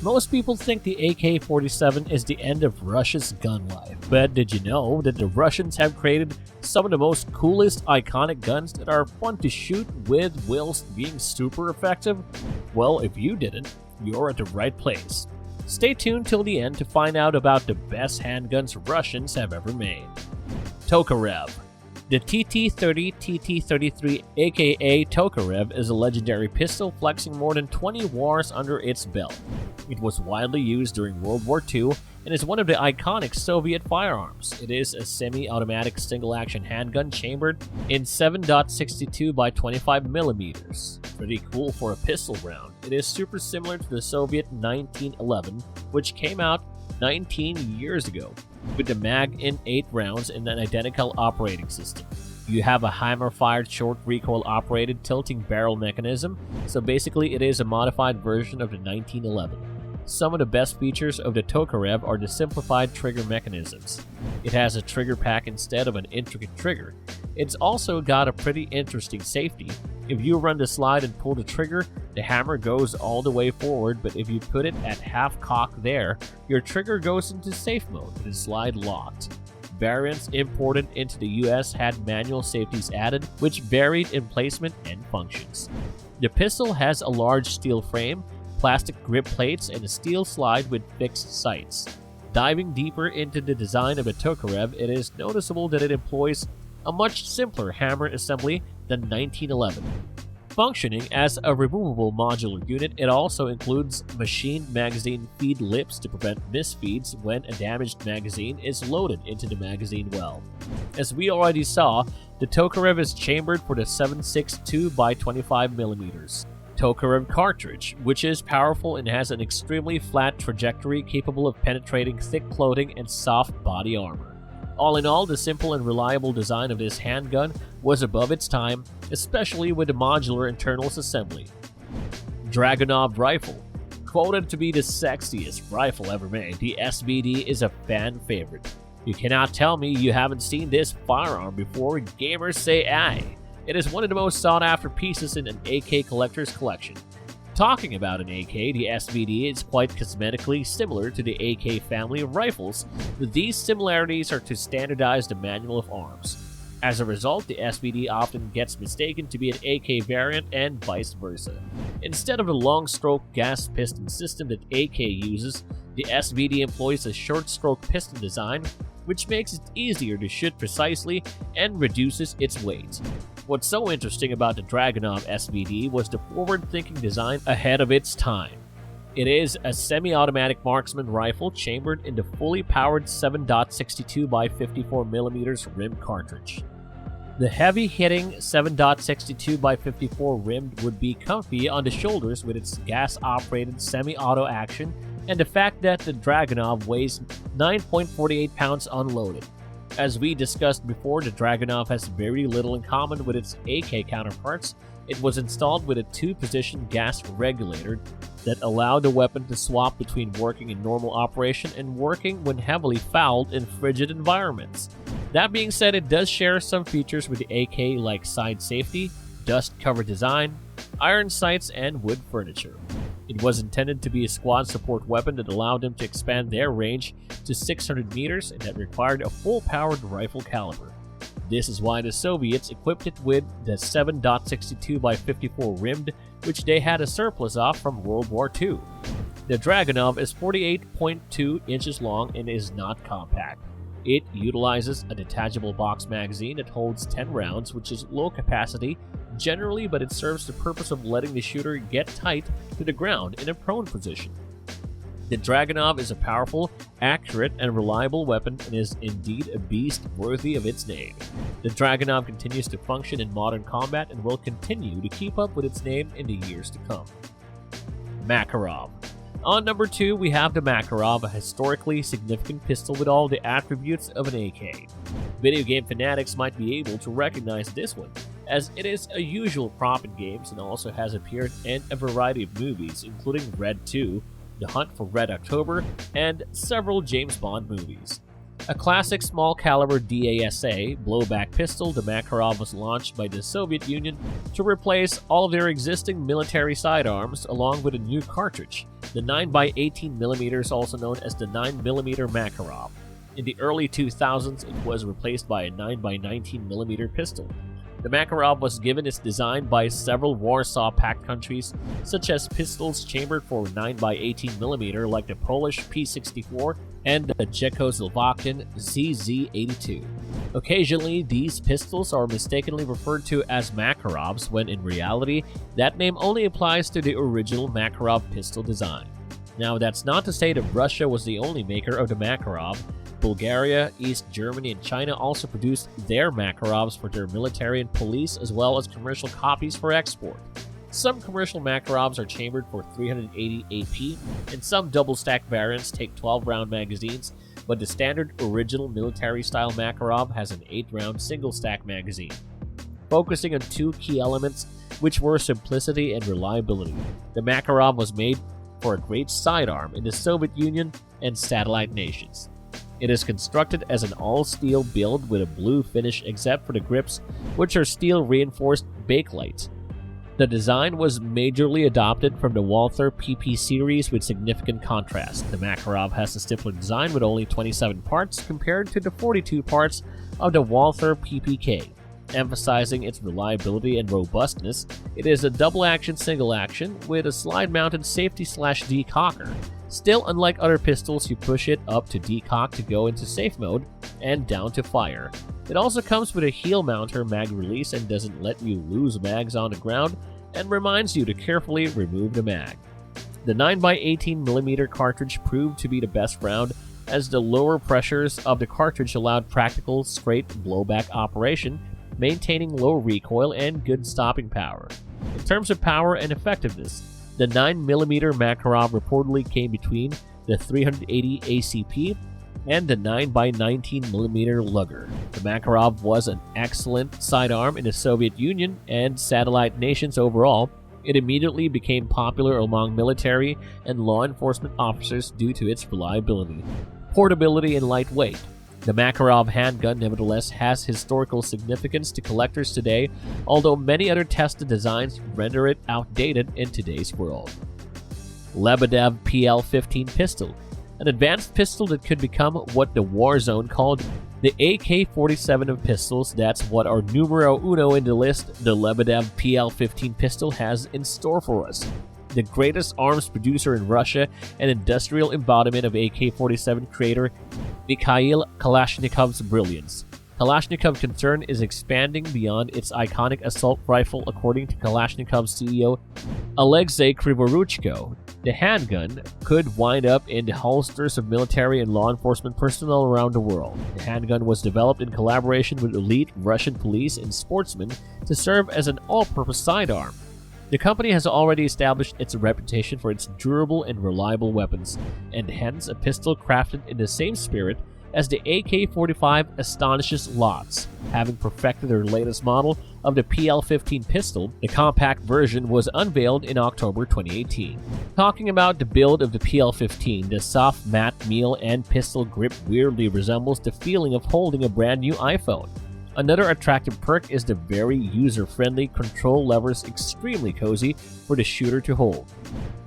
Most people think the AK-47 is the end of Russia's gun life, but did you know that the Russians have created some of the most coolest iconic guns that are fun to shoot with whilst being super effective? Well, if you didn't, you're at the right place. Stay tuned till the end to find out about the best handguns Russians have ever made. Tokarev. The TT-30 TT-33 aka Tokarev is a legendary pistol flexing more than 20 wars under its belt. It was widely used during World War II and is one of the iconic Soviet firearms. It is a semi-automatic single-action handgun chambered in 7.62 by 25mm. Pretty cool for a pistol round. It is super similar to the Soviet 1911, which came out 19 years ago, with the mag in 8 rounds in an identical operating system. You have a hammer-fired short recoil operated tilting barrel mechanism, so basically it is a modified version of the 1911. Some of the best features of the Tokarev are the simplified trigger mechanisms. It has a trigger pack instead of an intricate trigger. It's also got a pretty interesting safety. If you run the slide and pull the trigger, the hammer goes all the way forward, but if you put it at half cock there, your trigger goes into safe mode with the slide locked. Variants imported into the US had manual safeties added, which varied in placement and functions. The pistol has a large steel frame, plastic grip plates, and a steel slide with fixed sights. Diving deeper into the design of the Tokarev, it is noticeable that it employs a much simpler hammer assembly than 1911. Functioning as a removable modular unit, it also includes machined magazine feed lips to prevent misfeeds when a damaged magazine is loaded into the magazine well. As we already saw, the Tokarev is chambered for the 7.62 by 25mm. Tokarev cartridge, which is powerful and has an extremely flat trajectory capable of penetrating thick clothing and soft body armor. All in all, the simple and reliable design of this handgun was above its time, especially with the modular internals assembly. Dragunov rifle. Quoted to be the sexiest rifle ever made, the SVD is a fan favorite. You cannot tell me you haven't seen this firearm before, gamers say aye. It is one of the most sought after pieces in an AK collector's collection. Talking about an AK, the SVD is quite cosmetically similar to the AK family of rifles, but these similarities are to standardize the manual of arms. As a result, the SVD often gets mistaken to be an AK variant and vice versa. Instead of the long-stroke gas piston system that AK uses, the SVD employs a short-stroke piston design, which makes it easier to shoot precisely and reduces its weight. What's so interesting about the Dragunov SVD was the forward-thinking design ahead of its time. It is a semi-automatic marksman rifle chambered in the fully powered 7.62 by 54mm rim cartridge. The heavy-hitting 7.62 by 54 rim would be comfy on the shoulders with its gas-operated semi-auto action and the fact that the Dragunov weighs 9.48 pounds unloaded. As we discussed before, the Dragunov has very little in common with its AK counterparts. It was installed with a 2-position gas regulator that allowed the weapon to swap between working in normal operation and working when heavily fouled in frigid environments. That being said, it does share some features with the AK like side safety, dust cover design, iron sights, and wood furniture. It was intended to be a squad support weapon that allowed them to expand their range to 600 meters and that required a full-powered rifle caliber. This is why the Soviets equipped it with the 7.62 by 54 rimmed, which they had a surplus of from World War II. The Dragunov is 48.2 inches long and is not compact. It utilizes a detachable box magazine that holds 10 rounds, which is low capacity generally, but it serves the purpose of letting the shooter get tight to the ground in a prone position. The Dragunov is a powerful, accurate, and reliable weapon and is indeed a beast worthy of its name. The Dragunov continues to function in modern combat and will continue to keep up with its name in the years to come. Makarov. On number 2, we have the Makarov, a historically significant pistol with all the attributes of an AK. Video game fanatics might be able to recognize this one, as it is a usual prop in games and also has appeared in a variety of movies, including Red 2, The Hunt for Red October, and several James Bond movies. A classic small-caliber DASA blowback pistol, the Makarov was launched by the Soviet Union to replace all of their existing military sidearms along with a new cartridge, the 9x18mm, also known as the 9mm Makarov. In the early 2000s, it was replaced by a 9x19mm pistol. The Makarov was given its design by several Warsaw Pact countries, such as pistols chambered for 9x18mm like the Polish P64 and the Czechoslovakian ZZ82. Occasionally, these pistols are mistakenly referred to as Makarovs, when in reality, that name only applies to the original Makarov pistol design. Now, that's not to say that Russia was the only maker of the Makarov. Bulgaria, East Germany, and China also produced their Makarovs for their military and police, as well as commercial copies for export. Some commercial Makarovs are chambered for 380 AP, and some double-stack variants take 12-round magazines, but the standard original military-style Makarov has an 8-round single-stack magazine. Focusing on two key elements, which were simplicity and reliability, the Makarov was made for a great sidearm in the Soviet Union and satellite nations. It is constructed as an all-steel build with a blue finish except for the grips, which are steel-reinforced bakelites. The design was majorly adopted from the Walther PP series with significant contrast. The Makarov has a simpler design with only 27 parts compared to the 42 parts of the Walther PPK. Emphasizing its reliability and robustness, it is a double-action single-action with a slide-mounted safety/decocker. Still, unlike other pistols, you push it up to decock to go into safe mode and down to fire. It also comes with a heel mounter mag release and doesn't let you lose mags on the ground and reminds you to carefully remove the mag. The 9x18mm cartridge proved to be the best round, as the lower pressures of the cartridge allowed practical straight blowback operation, maintaining low recoil and good stopping power. In terms of power and effectiveness, the 9mm Makarov reportedly came between the 380 ACP and the 9x19mm Luger. The Makarov was an excellent sidearm in the Soviet Union and satellite nations overall. It immediately became popular among military and law enforcement officers due to its reliability, portability, and lightweight. The Makarov handgun nevertheless has historical significance to collectors today, although many other tested designs render it outdated in today's world. Lebedev PL-15 pistol, an advanced pistol that could become what the Warzone called the AK-47 of pistols. That's what our numero uno in the list, the Lebedev PL-15 pistol, has in store for us. The greatest arms producer in Russia and industrial embodiment of AK-47 creator Mikhail Kalashnikov's brilliance. Kalashnikov's concern is expanding beyond its iconic assault rifle, according to Kalashnikov's CEO Alexei Krivoruchko. The handgun could wind up in the holsters of military and law enforcement personnel around the world. The handgun was developed in collaboration with elite Russian police and sportsmen to serve as an all-purpose sidearm. The company has already established its reputation for its durable and reliable weapons, and hence a pistol crafted in the same spirit as the AK-45 astonishes lots. Having perfected their latest model of the PL-15 pistol, the compact version was unveiled in October 2018. Talking about the build of the PL-15, the soft matte meal and pistol grip weirdly resembles the feeling of holding a brand new iPhone. Another attractive perk is the very user-friendly control levers, extremely cozy for the shooter to hold.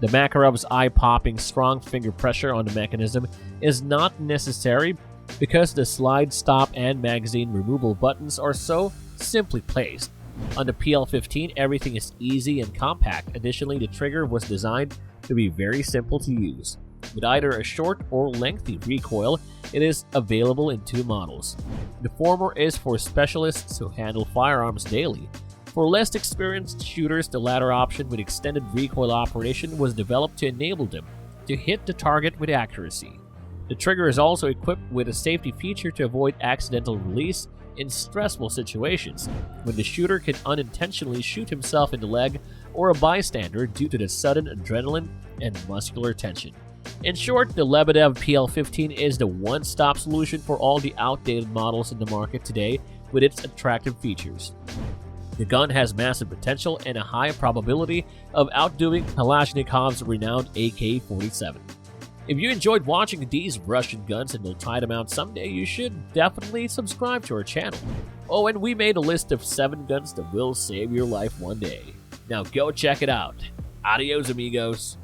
The Makarov's eye-popping strong finger pressure on the mechanism is not necessary because the slide, stop, and magazine removal buttons are so simply placed. On the PL-15, everything is easy and compact. Additionally, the trigger was designed to be very simple to use. With either a short or lengthy recoil, it is available in two models. The former is for specialists who handle firearms daily. For less experienced shooters, the latter option with extended recoil operation was developed to enable them to hit the target with accuracy. The trigger is also equipped with a safety feature to avoid accidental release in stressful situations, when the shooter can unintentionally shoot himself in the leg or a bystander due to the sudden adrenaline and muscular tension. In short, the Lebedev PL-15 is the one-stop solution for all the outdated models in the market today with its attractive features. The gun has massive potential and a high probability of outdoing Kalashnikov's renowned AK-47. If you enjoyed watching these Russian guns and will try them out someday, you should definitely subscribe to our channel. Oh, and we made a list of 7 guns that will save your life one day. Now go check it out. Adios, amigos.